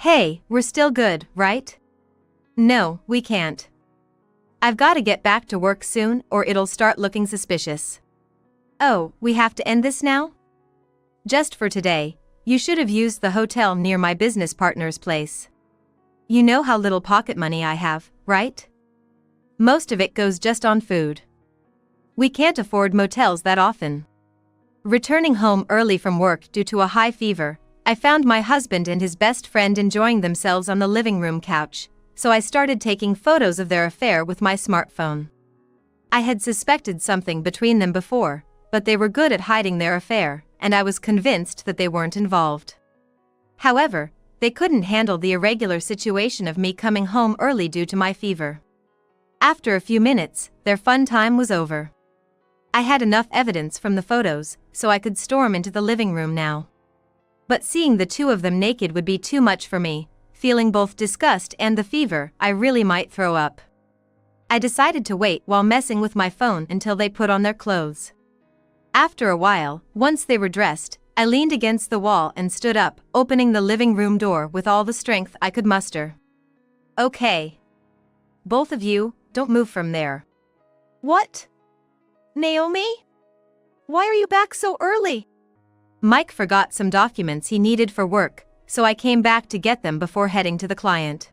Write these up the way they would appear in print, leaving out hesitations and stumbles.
Hey, we're still good, right? No, we can't. I've got to get back to work soon or it'll start looking suspicious. Oh, we have to end this now? Just for today, you should have used the hotel near my business partner's place. You know how little pocket money I have, right? Most of it goes just on food. We can't afford motels that often. Returning home early from work due to a high fever, I found my husband and his best friend enjoying themselves on the living room couch, so I started taking photos of their affair with my smartphone. I had suspected something between them before, but they were good at hiding their affair, and I was convinced that they weren't involved. However, they couldn't handle the irregular situation of me coming home early due to my fever. After a few minutes, their fun time was over. I had enough evidence from the photos, so I could storm into the living room now. But seeing the two of them naked would be too much for me. Feeling both disgust and the fever, I really might throw up. I decided to wait while messing with my phone until they put on their clothes. After a while, once they were dressed, I leaned against the wall and stood up, opening the living room door with all the strength I could muster. Okay. Both of you, don't move from there. What? Naomi? Why are you back so early? Mike forgot some documents he needed for work, so I came back to get them before heading to the client.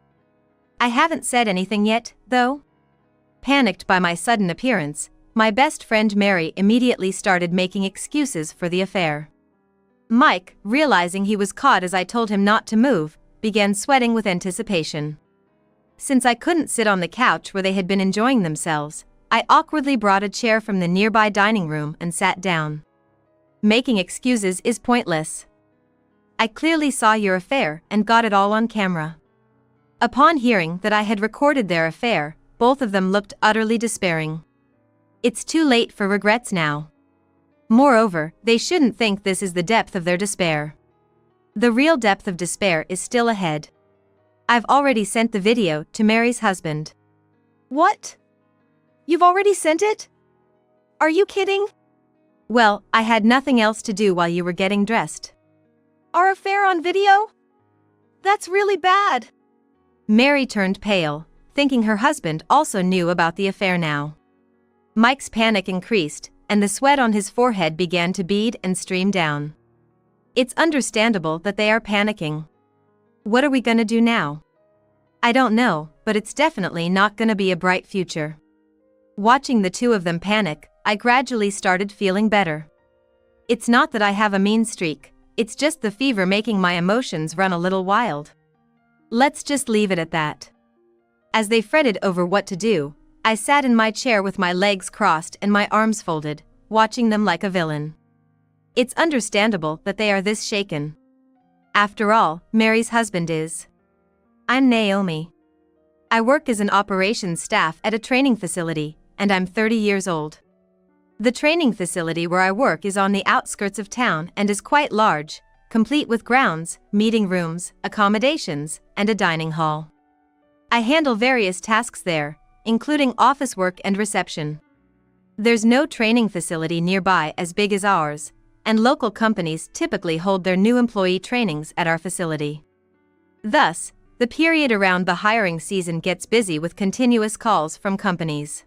I haven't said anything yet, though. Panicked by my sudden appearance, my best friend Mary immediately started making excuses for the affair. Mike, realizing he was caught as I told him not to move, began sweating with anticipation. Since I couldn't sit on the couch where they had been enjoying themselves, I awkwardly brought a chair from the nearby dining room and sat down. Making excuses is pointless. I clearly saw your affair and got it all on camera. Upon hearing that I had recorded their affair, both of them looked utterly despairing. It's too late for regrets now. Moreover, they shouldn't think this is the depth of their despair. The real depth of despair is still ahead. I've already sent the video to Mary's husband. What? You've already sent it? Are you kidding? Well, I had nothing else to do while you were getting dressed. Our affair on video? That's really bad. Mary turned pale, thinking her husband also knew about the affair now. Mike's panic increased, and the sweat on his forehead began to bead and stream down. It's understandable that they are panicking. What are we gonna do now? I don't know, but it's definitely not gonna be a bright future. Watching the two of them panic, I gradually started feeling better. It's not that I have a mean streak, it's just the fever making my emotions run a little wild. Let's just leave it at that. As they fretted over what to do, I sat in my chair with my legs crossed and my arms folded, watching them like a villain. It's understandable that they are this shaken. After all, Mary's husband is. I'm Naomi. I work as an operations staff at a training facility, and I'm 30 years old. The training facility where I work is on the outskirts of town and is quite large, complete with grounds, meeting rooms, accommodations, and a dining hall. I handle various tasks there, including office work and reception. There's no training facility nearby as big as ours, and local companies typically hold their new employee trainings at our facility. Thus, the period around the hiring season gets busy with continuous calls from companies.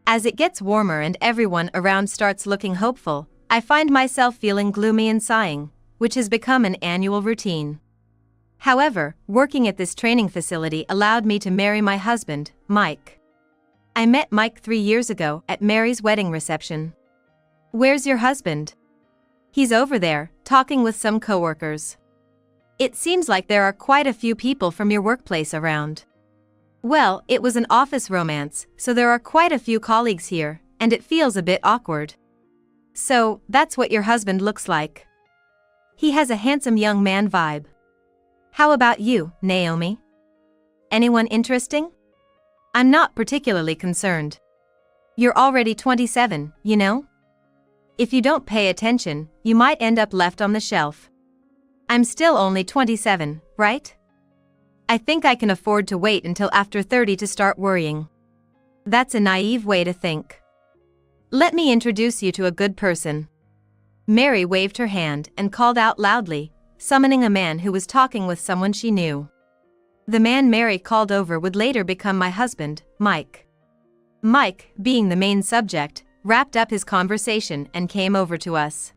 As it gets warmer and everyone around starts looking hopeful, I find myself feeling gloomy and sighing, which has become an annual routine. However, working at this training facility allowed me to marry my husband, Mike. I met Mike 3 years ago at Mary's wedding reception. Where's your husband? He's over there, talking with some coworkers. It seems like there are quite a few people from your workplace around. Well, it was an office romance, so there are quite a few colleagues here, and it feels a bit awkward. So, that's what your husband looks like. He has a handsome young man vibe. How about you, Naomi? Anyone interesting? I'm not particularly concerned. You're already 27, you know? If you don't pay attention, you might end up left on the shelf. I'm still only 27, right? I think I can afford to wait until after 30 to start worrying. That's a naive way to think. Let me introduce you to a good person. Mary waved her hand and called out loudly, summoning a man who was talking with someone she knew. The man Mary called over would later become my husband, Mike. Mike, being the main subject, wrapped up his conversation and came over to us.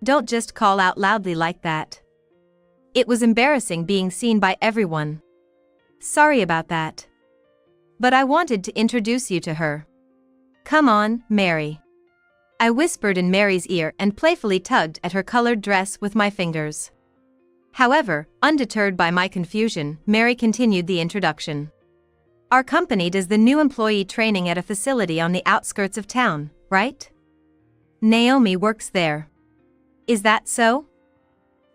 Don't just call out loudly like that. It was embarrassing being seen by everyone. Sorry about that. But I wanted to introduce you to her. Come on, Mary. I whispered in Mary's ear and playfully tugged at her colored dress with my fingers. However, undeterred by my confusion, Mary continued the introduction. Our company does the new employee training at a facility on the outskirts of town, right? Naomi works there. Is that so?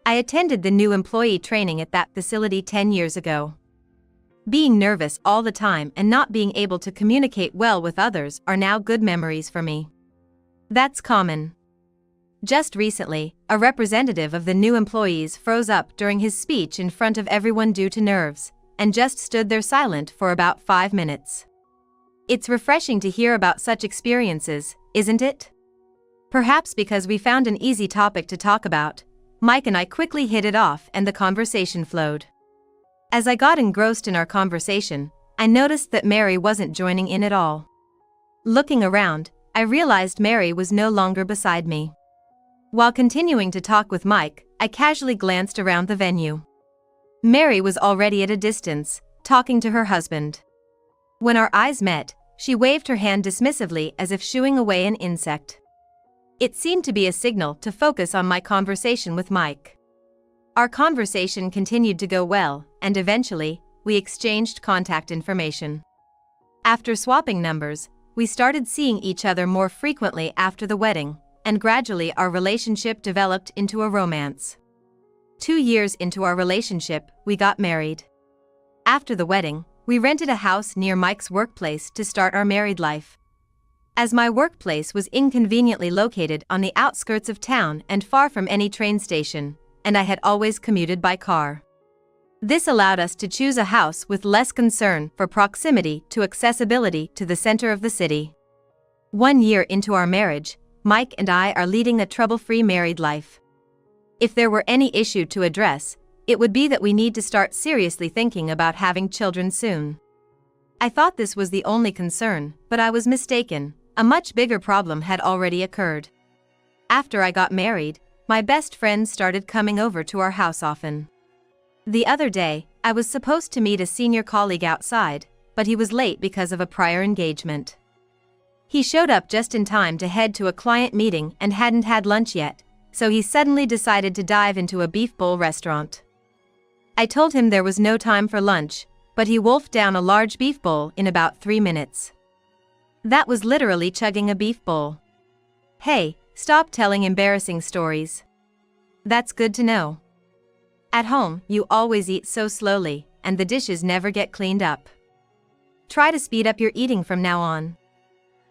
I attended the new employee training at that facility 10 years ago. Being nervous all the time and not being able to communicate well with others are now good memories for me. That's common. Just recently, a representative of the new employees froze up during his speech in front of everyone due to nerves, and just stood there silent for about 5 minutes. It's refreshing to hear about such experiences, isn't it? Perhaps because we found an easy topic to talk about, Mike and I quickly hit it off and the conversation flowed. As I got engrossed in our conversation, I noticed that Mary wasn't joining in at all. Looking around, I realized Mary was no longer beside me. While continuing to talk with Mike, I casually glanced around the venue. Mary was already at a distance, talking to her husband. When our eyes met, she waved her hand dismissively as if shooing away an insect. It seemed to be a signal to focus on my conversation with Mike. Our conversation continued to go well, and eventually, we exchanged contact information. After swapping numbers, we started seeing each other more frequently after the wedding, and gradually our relationship developed into a romance. 2 years into our relationship, we got married. After the wedding, we rented a house near Mike's workplace to start our married life. As my workplace was inconveniently located on the outskirts of town and far from any train station, and I had always commuted by car. This allowed us to choose a house with less concern for proximity to accessibility to the center of the city. 1 year into our marriage, Mike and I are leading a trouble-free married life. If there were any issue to address, it would be that we need to start seriously thinking about having children soon. I thought this was the only concern, but I was mistaken. A much bigger problem had already occurred. After I got married, my best friend started coming over to our house often. The other day, I was supposed to meet a senior colleague outside, but he was late because of a prior engagement. He showed up just in time to head to a client meeting and hadn't had lunch yet, so he suddenly decided to dive into a beef bowl restaurant. I told him there was no time for lunch, but he wolfed down a large beef bowl in about 3 minutes. That was literally chugging a beef bowl. Hey, stop telling embarrassing stories. That's good to know. At home, you always eat so slowly, and the dishes never get cleaned up. Try to speed up your eating from now on.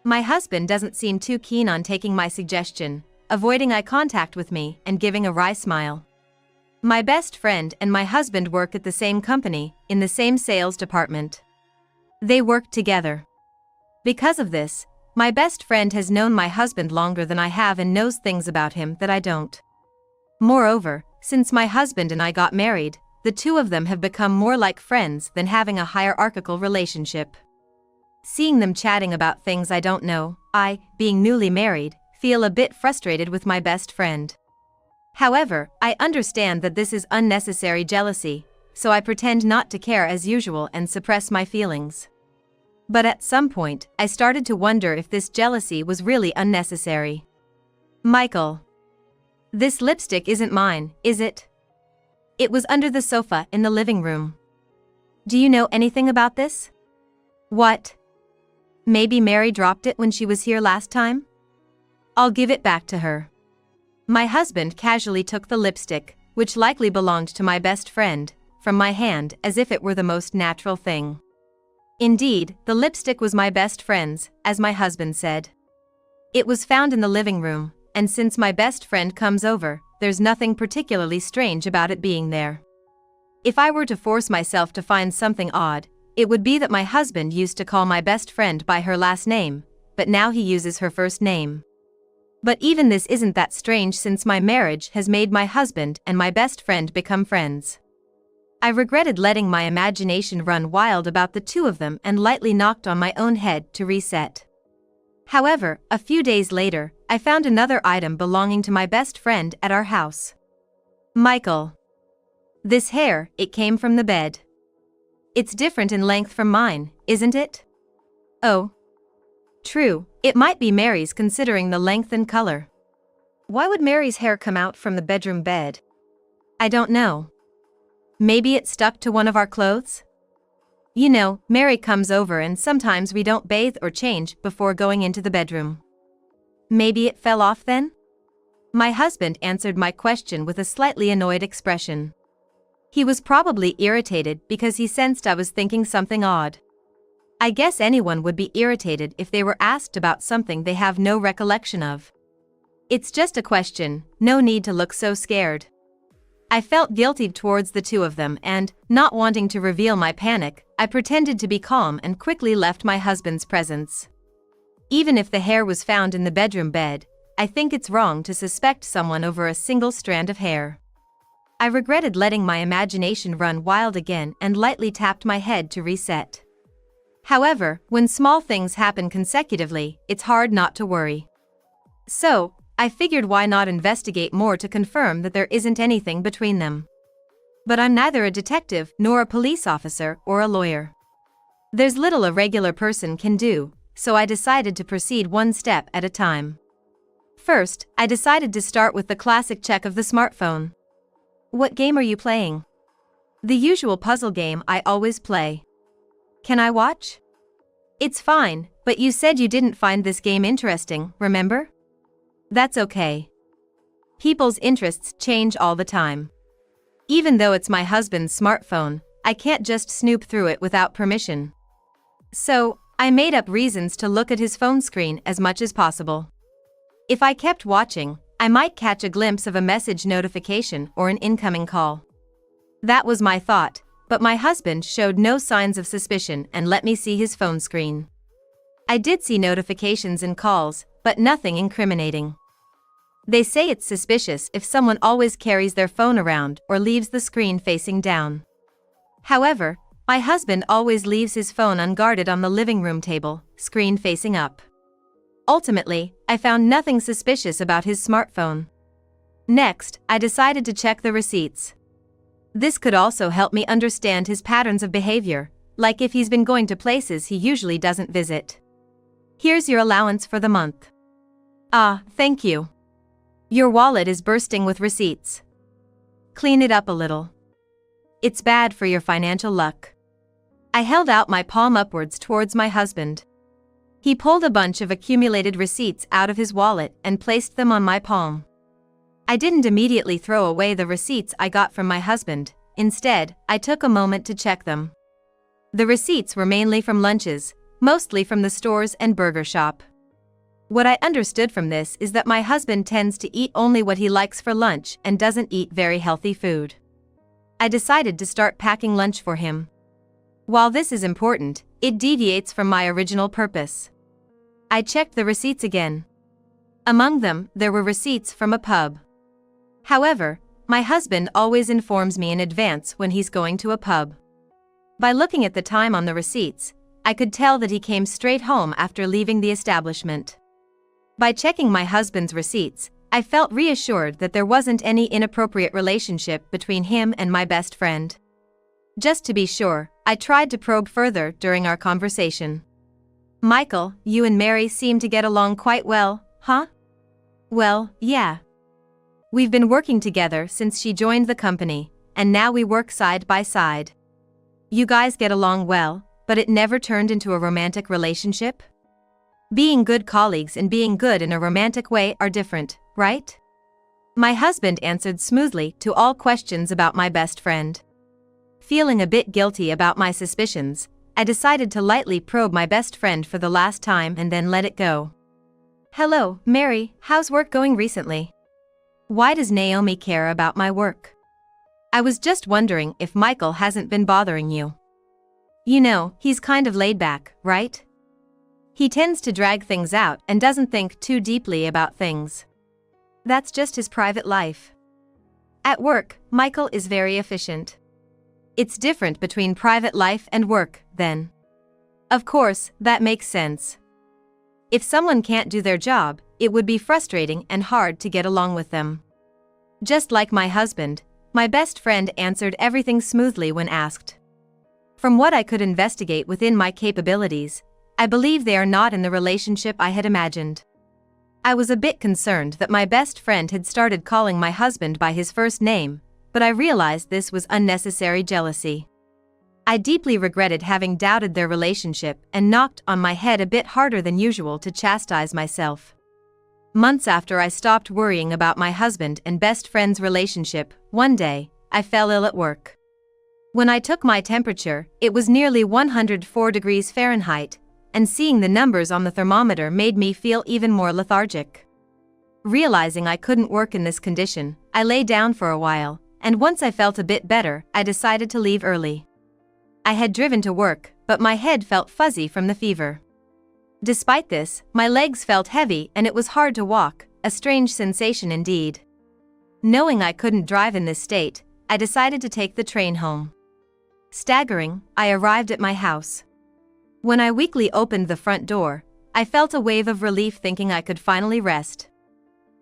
My husband doesn't seem too keen on taking my suggestion, avoiding eye contact with me and giving a wry smile. My best friend and my husband work at the same company, in the same sales department. They work together. Because of this, my best friend has known my husband longer than I have and knows things about him that I don't. Moreover, since my husband and I got married, the two of them have become more like friends than having a hierarchical relationship. Seeing them chatting about things I don't know, I, being newly married, feel a bit frustrated with my best friend. However, I understand that this is unnecessary jealousy, so I pretend not to care as usual and suppress my feelings. But at some point, I started to wonder if this jealousy was really unnecessary. Michael. This lipstick isn't mine, is it? It was under the sofa in the living room. Do you know anything about this? What? Maybe Mary dropped it when she was here last time? I'll give it back to her. My husband casually took the lipstick, which likely belonged to my best friend, from my hand as if it were the most natural thing. Indeed, the lipstick was my best friend's, as my husband said. It was found in the living room, and since my best friend comes over, there's nothing particularly strange about it being there. If I were to force myself to find something odd, it would be that my husband used to call my best friend by her last name, but now he uses her first name. But even this isn't that strange since my marriage has made my husband and my best friend become friends. I regretted letting my imagination run wild about the two of them and lightly knocked on my own head to reset. However, a few days later, I found another item belonging to my best friend at our house. Michael. This hair, it came from the bed. It's different in length from mine, isn't it? Oh. True, it might be Mary's considering the length and color. Why would Mary's hair come out from the bedroom bed? I don't know. Maybe it stuck to one of our clothes? You know, Mary comes over and sometimes we don't bathe or change before going into the bedroom. Maybe it fell off then? My husband answered my question with a slightly annoyed expression. He was probably irritated because he sensed I was thinking something odd. I guess anyone would be irritated if they were asked about something they have no recollection of. It's just a question, no need to look so scared. I felt guilty towards the two of them and, not wanting to reveal my panic, I pretended to be calm and quickly left my husband's presence. Even if the hair was found in the bedroom bed, I think it's wrong to suspect someone over a single strand of hair. I regretted letting my imagination run wild again and lightly tapped my head to reset. However, when small things happen consecutively, it's hard not to worry. So, I figured why not investigate more to confirm that there isn't anything between them. But I'm neither a detective nor a police officer or a lawyer. There's little a regular person can do, so I decided to proceed one step at a time. First, I decided to start with the classic check of the smartphone. What game are you playing? The usual puzzle game I always play. Can I watch? It's fine, but you said you didn't find this game interesting, remember? That's okay. People's interests change all the time. Even though it's my husband's smartphone, I can't just snoop through it without permission. So, I made up reasons to look at his phone screen as much as possible. If I kept watching, I might catch a glimpse of a message notification or an incoming call. That was my thought, but my husband showed no signs of suspicion and let me see his phone screen. I did see notifications and calls, but nothing incriminating. They say it's suspicious if someone always carries their phone around or leaves the screen facing down. However, my husband always leaves his phone unguarded on the living room table, screen facing up. Ultimately, I found nothing suspicious about his smartphone. Next, I decided to check the receipts. This could also help me understand his patterns of behavior, like if he's been going to places he usually doesn't visit. Here's your allowance for the month. Ah, thank you. Your wallet is bursting with receipts. Clean it up a little. It's bad for your financial luck. I held out my palm upwards towards my husband. He pulled a bunch of accumulated receipts out of his wallet and placed them on my palm. I didn't immediately throw away the receipts I got from my husband. Instead, I took a moment to check them. The receipts were mainly from lunches, mostly from the stores and burger shop. What I understood from this is that my husband tends to eat only what he likes for lunch and doesn't eat very healthy food. I decided to start packing lunch for him. While this is important, it deviates from my original purpose. I checked the receipts again. Among them, there were receipts from a pub. However, my husband always informs me in advance when he's going to a pub. By looking at the time on the receipts, I could tell that he came straight home after leaving the establishment. By checking my husband's receipts, I felt reassured that there wasn't any inappropriate relationship between him and my best friend. Just to be sure, I tried to probe further during our conversation. Michael, you and Mary seem to get along quite well, huh? Well, yeah. We've been working together since she joined the company, and now we work side by side. You guys get along well, but it never turned into a romantic relationship? Being good colleagues and being good in a romantic way are different, right? My husband answered smoothly to all questions about my best friend. Feeling a bit guilty about my suspicions, I decided to lightly probe my best friend for the last time and then let it go. Hello, Mary, how's work going recently? Why does Naomi care about my work? I was just wondering if Michael hasn't been bothering you. You know, he's kind of laid back, right? He tends to drag things out and doesn't think too deeply about things. That's just his private life. At work, Michael is very efficient. It's different between private life and work, then. Of course, that makes sense. If someone can't do their job, it would be frustrating and hard to get along with them. Just like my husband, my best friend answered everything smoothly when asked. From what I could investigate within my capabilities, I believe they are not in the relationship I had imagined. I was a bit concerned that my best friend had started calling my husband by his first name, but I realized this was unnecessary jealousy. I deeply regretted having doubted their relationship and knocked on my head a bit harder than usual to chastise myself. Months after I stopped worrying about my husband and best friend's relationship, one day, I fell ill at work. When I took my temperature, it was nearly 104 degrees Fahrenheit, and seeing the numbers on the thermometer made me feel even more lethargic. Realizing I couldn't work in this condition, I lay down for a while, and once I felt a bit better, I decided to leave early. I had driven to work, but my head felt fuzzy from the fever. Despite this, my legs felt heavy and it was hard to walk, a strange sensation indeed. Knowing I couldn't drive in this state, I decided to take the train home. Staggering, I arrived at my house. When I weakly opened the front door, I felt a wave of relief thinking I could finally rest.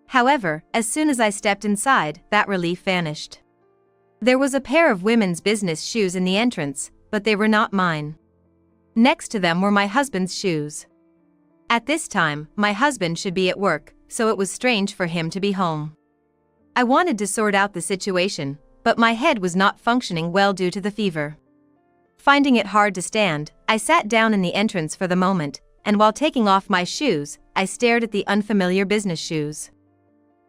However, as soon as I stepped inside, that relief vanished. There was a pair of women's business shoes in the entrance, but they were not mine. Next to them were my husband's shoes. At this time, my husband should be at work, so it was strange for him to be home. I wanted to sort out the situation, but my head was not functioning well due to the fever. Finding it hard to stand, I sat down in the entrance for the moment, and while taking off my shoes, I stared at the unfamiliar business shoes.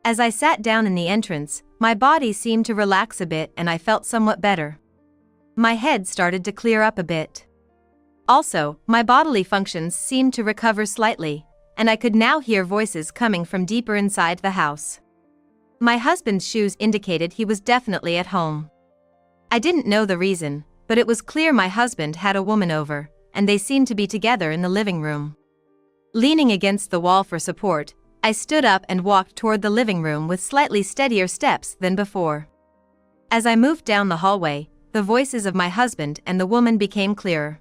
As I sat down in the entrance, my body seemed to relax a bit and I felt somewhat better. My head started to clear up a bit. Also, my bodily functions seemed to recover slightly, and I could now hear voices coming from deeper inside the house. My husband's shoes indicated he was definitely at home. I didn't know the reason, but it was clear my husband had a woman over, and they seemed to be together in the living room. Leaning against the wall for support, I stood up and walked toward the living room with slightly steadier steps than before. As I moved down the hallway, the voices of my husband and the woman became clearer.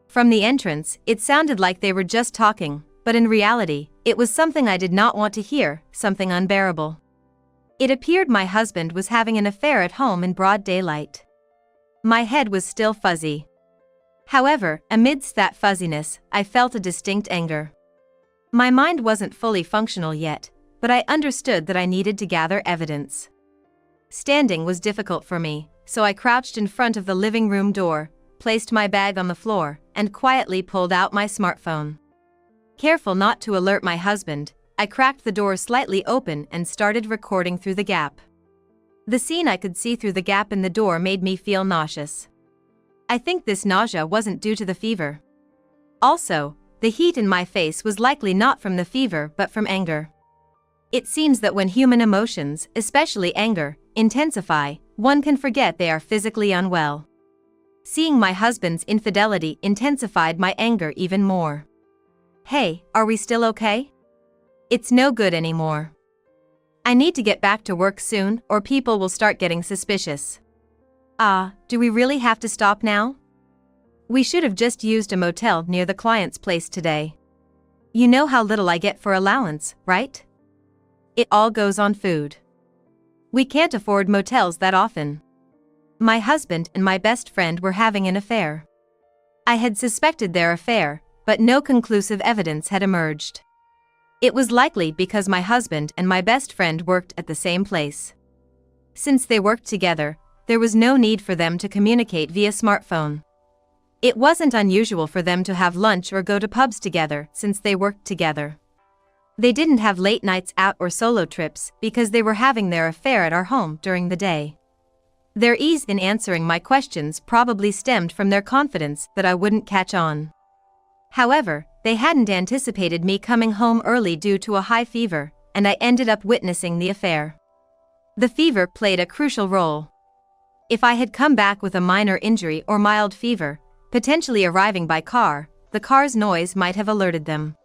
From the entrance, it sounded like they were just talking, but in reality, it was something I did not want to hear, something unbearable. It appeared my husband was having an affair at home in broad daylight. My head was still fuzzy. However, amidst that fuzziness, I felt a distinct anger. My mind wasn't fully functional yet, but I understood that I needed to gather evidence. Standing was difficult for me, so I crouched in front of the living room door, placed my bag on the floor, and quietly pulled out my smartphone. Careful not to alert my husband, I cracked the door slightly open and started recording through the gap. The scene I could see through the gap in the door made me feel nauseous. I think this nausea wasn't due to the fever. Also, the heat in my face was likely not from the fever but from anger. It seems that when human emotions, especially anger, intensify, one can forget they are physically unwell. Seeing my husband's infidelity intensified my anger even more. Hey, are we still okay? It's no good anymore. I need to get back to work soon or people will start getting suspicious. Do we really have to stop now? We should have just used a motel near the client's place today. You know how little I get for allowance, right? It all goes on food. We can't afford motels that often. My husband and my best friend were having an affair. I had suspected their affair, but no conclusive evidence had emerged. It was likely because my husband and my best friend worked at the same place. Since they worked together, there was no need for them to communicate via smartphone. It wasn't unusual for them to have lunch or go to pubs together since they worked together. They didn't have late nights out or solo trips because they were having their affair at our home during the day. Their ease in answering my questions probably stemmed from their confidence that I wouldn't catch on. However, they hadn't anticipated me coming home early due to a high fever, and I ended up witnessing the affair. The fever played a crucial role. If I had come back with a minor injury or mild fever, potentially arriving by car, the car's noise might have alerted them.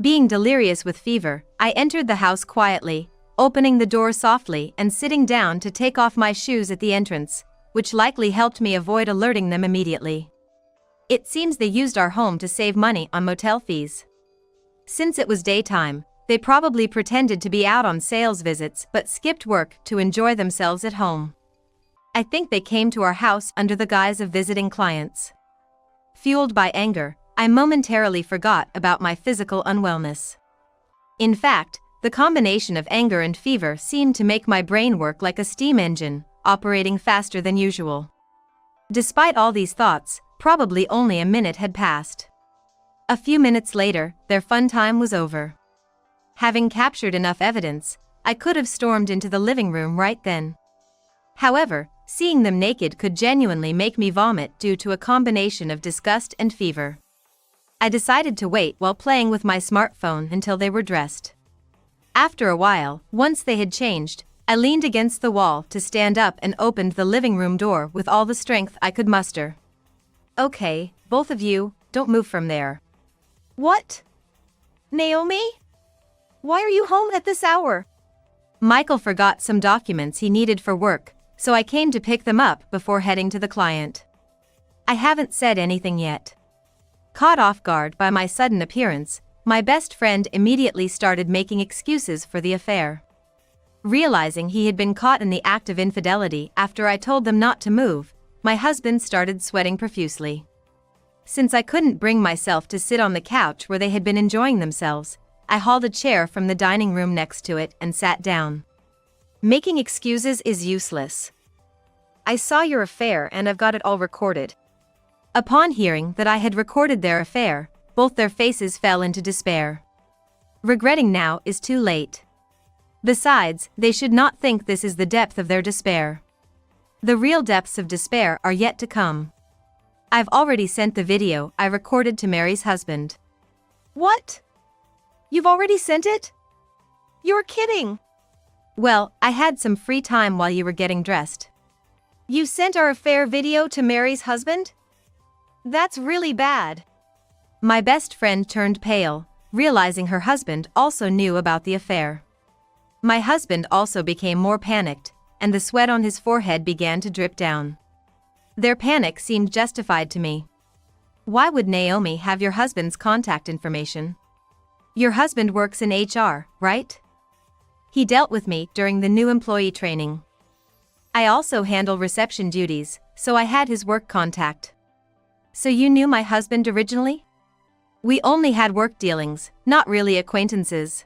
Being delirious with fever, I entered the house quietly, opening the door softly and sitting down to take off my shoes at the entrance, which likely helped me avoid alerting them immediately. It seems they used our home to save money on motel fees. Since it was daytime, they probably pretended to be out on sales visits but skipped work to enjoy themselves at home. I think they came to our house under the guise of visiting clients. Fueled by anger, I momentarily forgot about my physical unwellness. In fact, the combination of anger and fever seemed to make my brain work like a steam engine, operating faster than usual. Despite all these thoughts, probably only a minute had passed. A few minutes later, their fun time was over. Having captured enough evidence, I could have stormed into the living room right then. However, seeing them naked could genuinely make me vomit due to a combination of disgust and fever. I decided to wait while playing with my smartphone until they were dressed. After a while, once they had changed, I leaned against the wall to stand up and opened the living room door with all the strength I could muster. Okay, both of you, don't move from there. What? Naomi? Why are you home at this hour? Michael forgot some documents he needed for work, so I came to pick them up before heading to the client. I haven't said anything yet. Caught off guard by my sudden appearance, my best friend immediately started making excuses for the affair. Realizing he had been caught in the act of infidelity after I told them not to move, my husband started sweating profusely. Since I couldn't bring myself to sit on the couch where they had been enjoying themselves, I hauled a chair from the dining room next to it and sat down. Making excuses is useless. I saw your affair and I've got it all recorded. Upon hearing that I had recorded their affair, both their faces fell into despair. Regretting now is too late. Besides, they should not think this is the depth of their despair. The real depths of despair are yet to come. I've already sent the video I recorded to Mary's husband. What? You've already sent it? You're kidding. Well, I had some free time while you were getting dressed. You sent our affair video to Mary's husband? That's really bad. My best friend turned pale, realizing her husband also knew about the affair. My husband also became more panicked, and the sweat on his forehead began to drip down. Their panic seemed justified to me. Why would Naomi have your husband's contact information? Your husband works in HR, right? He dealt with me during the new employee training. I also handle reception duties, so I had his work contact. So you knew my husband originally? We only had work dealings, not really acquaintances.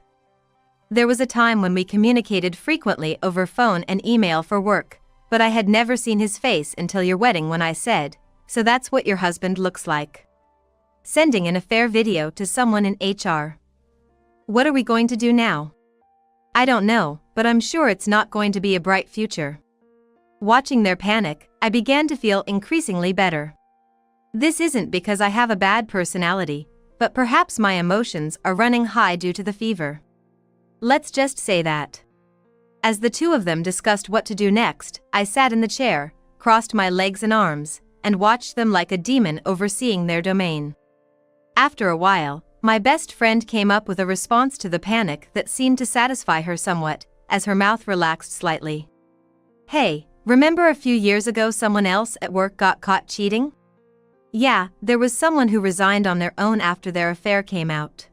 There was a time when we communicated frequently over phone and email for work, but I had never seen his face until your wedding when I said, so that's what your husband looks like. Sending an affair video to someone in HR. What are we going to do now? I don't know, but I'm sure it's not going to be a bright future. Watching their panic, I began to feel increasingly better. This isn't because I have a bad personality, but perhaps my emotions are running high due to the fever. Let's just say that. As the two of them discussed what to do next, I sat in the chair, crossed my legs and arms, and watched them like a demon overseeing their domain. After a while, my best friend came up with a response to the panic that seemed to satisfy her somewhat, as her mouth relaxed slightly. Hey, remember a few years ago someone else at work got caught cheating? Yeah, there was someone who resigned on their own after their affair came out.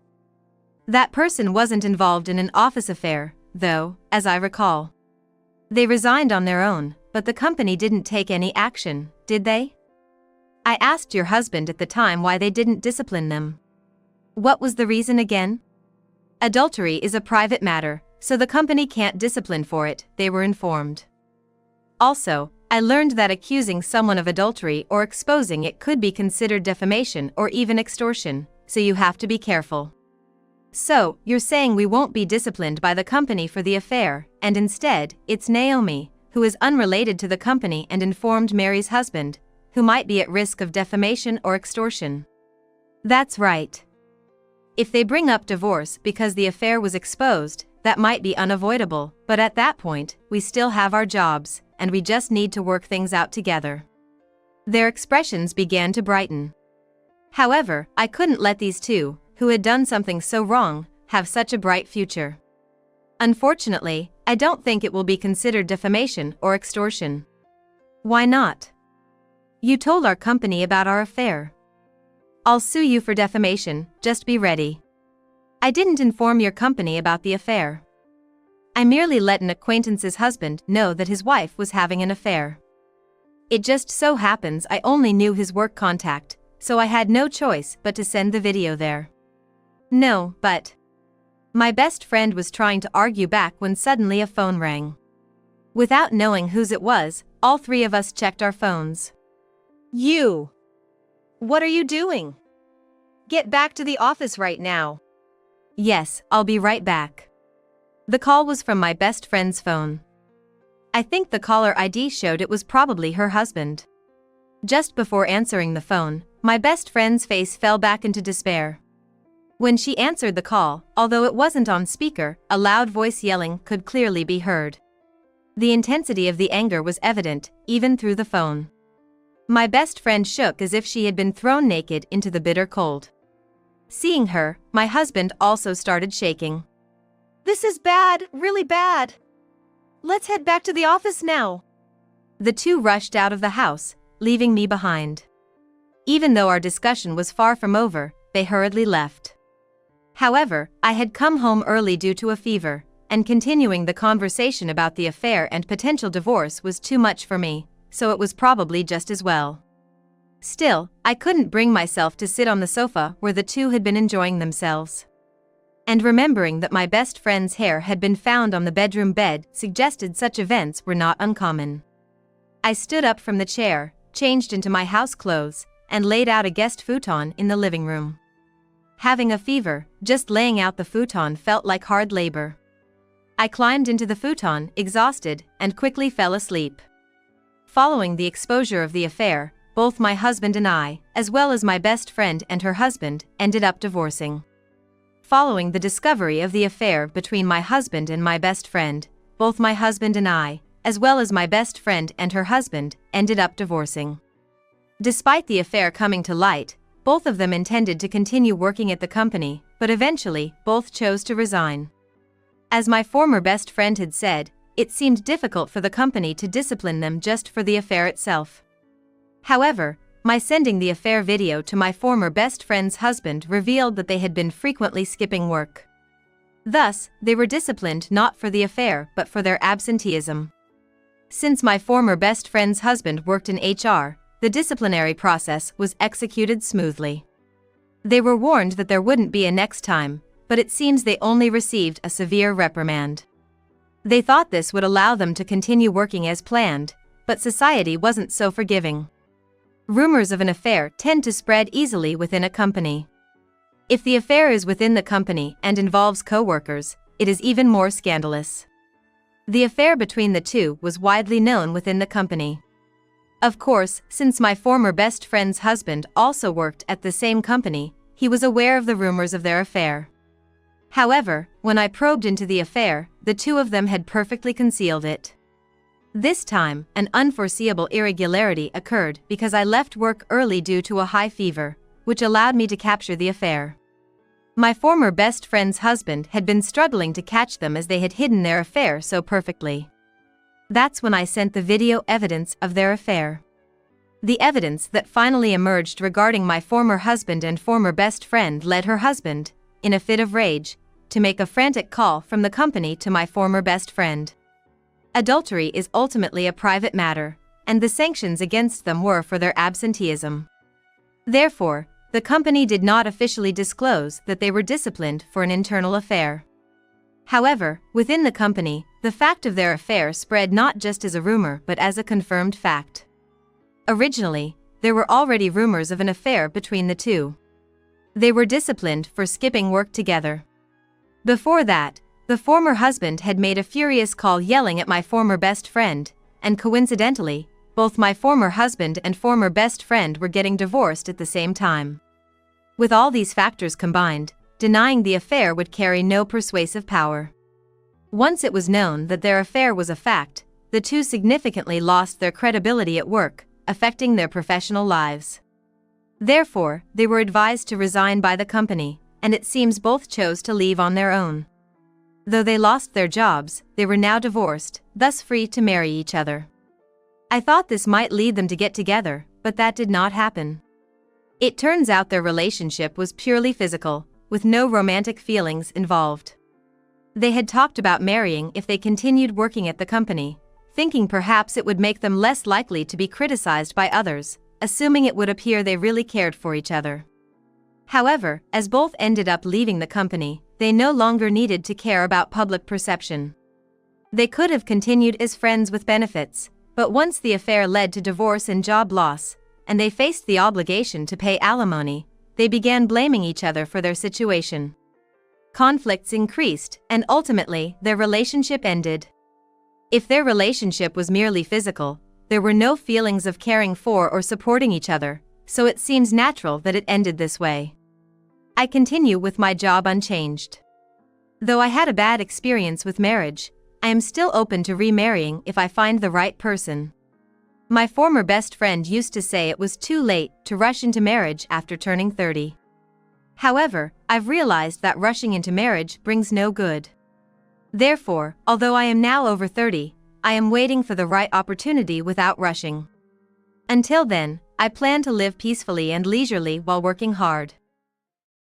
That person wasn't involved in an office affair, though, as I recall. They resigned on their own, but the company didn't take any action, did they? I asked your husband at the time why they didn't discipline them. What was the reason again? Adultery is a private matter, so the company can't discipline for it, they were informed. Also, I learned that accusing someone of adultery or exposing it could be considered defamation or even extortion, so you have to be careful. So, you're saying we won't be disciplined by the company for the affair, and instead, it's Naomi, who is unrelated to the company and informed Mary's husband, who might be at risk of defamation or extortion. That's right. If they bring up divorce because the affair was exposed, that might be unavoidable, but at that point, we still have our jobs, and we just need to work things out together. Their expressions began to brighten. However, I couldn't let these two, who had done something so wrong, have such a bright future. Unfortunately, I don't think it will be considered defamation or extortion. Why not? You told our company about our affair. I'll sue you for defamation, just be ready. I didn't inform your company about the affair. I merely let an acquaintance's husband know that his wife was having an affair. It just so happens I only knew his work contact, so I had no choice but to send the video there. No, but... My best friend was trying to argue back when suddenly a phone rang. Without knowing whose it was, all three of us checked our phones. You! What are you doing? Get back to the office right now. Yes, I'll be right back. The call was from my best friend's phone. I think the caller ID showed it was probably her husband. Just before answering the phone, my best friend's face fell back into despair. When she answered the call, although it wasn't on speaker, a loud voice yelling could clearly be heard. The intensity of the anger was evident, even through the phone. My best friend shook as if she had been thrown naked into the bitter cold. Seeing her, my husband also started shaking. This is bad, really bad. Let's head back to the office now. The two rushed out of the house, leaving me behind. Even though our discussion was far from over, they hurriedly left. However, I had come home early due to a fever, and continuing the conversation about the affair and potential divorce was too much for me, so it was probably just as well. Still, I couldn't bring myself to sit on the sofa where the two had been enjoying themselves. And remembering that my best friend's hair had been found on the bedroom bed suggested such events were not uncommon. I stood up from the chair, changed into my house clothes, and laid out a guest futon in the living room. Having a fever, just laying out the futon felt like hard labor. I climbed into the futon, exhausted, and quickly fell asleep. Following the exposure of the affair, both my husband and I, as well as my best friend and her husband, ended up divorcing. Following the discovery of the affair between my husband and my best friend, both my husband and I, as well as my best friend and her husband, ended up divorcing. Despite the affair coming to light, both of them intended to continue working at the company, but eventually, both chose to resign. As my former best friend had said, it seemed difficult for the company to discipline them just for the affair itself. However, my sending the affair video to my former best friend's husband revealed that they had been frequently skipping work. Thus, they were disciplined not for the affair but for their absenteeism. Since my former best friend's husband worked in HR, the disciplinary process was executed smoothly. They were warned that there wouldn't be a next time, but it seems they only received a severe reprimand. They thought this would allow them to continue working as planned, but society wasn't so forgiving. Rumors of an affair tend to spread easily within a company. If the affair is within the company and involves co-workers, it is even more scandalous. The affair between the two was widely known within the company. Of course, since my former best friend's husband also worked at the same company, he was aware of the rumors of their affair. However, when I probed into the affair, the two of them had perfectly concealed it. This time, an unforeseeable irregularity occurred because I left work early due to a high fever, which allowed me to capture the affair. My former best friend's husband had been struggling to catch them as they had hidden their affair so perfectly. That's when I sent the video evidence of their affair. The evidence that finally emerged regarding my former husband and former best friend led her husband, in a fit of rage, to make a frantic call from the company to my former best friend. Adultery is ultimately a private matter, and the sanctions against them were for their absenteeism. Therefore, the company did not officially disclose that they were disciplined for an internal affair. However, within the company, the fact of their affair spread not just as a rumor but as a confirmed fact. Originally, there were already rumors of an affair between the two. They were disciplined for skipping work together. Before that, the former husband had made a furious call yelling at my former best friend, and coincidentally, both my former husband and former best friend were getting divorced at the same time. With all these factors combined, denying the affair would carry no persuasive power. Once it was known that their affair was a fact, the two significantly lost their credibility at work, affecting their professional lives. Therefore, they were advised to resign by the company, and it seems both chose to leave on their own. Though they lost their jobs, they were now divorced, thus free to marry each other. I thought this might lead them to get together, but that did not happen. It turns out their relationship was purely physical, with no romantic feelings involved. They had talked about marrying if they continued working at the company, thinking perhaps it would make them less likely to be criticized by others, assuming it would appear they really cared for each other. However, as both ended up leaving the company, they no longer needed to care about public perception. They could have continued as friends with benefits, but once the affair led to divorce and job loss, and they faced the obligation to pay alimony, they began blaming each other for their situation. Conflicts increased, and ultimately, their relationship ended. If their relationship was merely physical, there were no feelings of caring for or supporting each other, so it seems natural that it ended this way. I continue with my job unchanged. Though I had a bad experience with marriage, I am still open to remarrying if I find the right person. My former best friend used to say it was too late to rush into marriage after turning 30. However, I've realized that rushing into marriage brings no good. Therefore, although I am now over 30, I am waiting for the right opportunity without rushing. Until then, I plan to live peacefully and leisurely while working hard.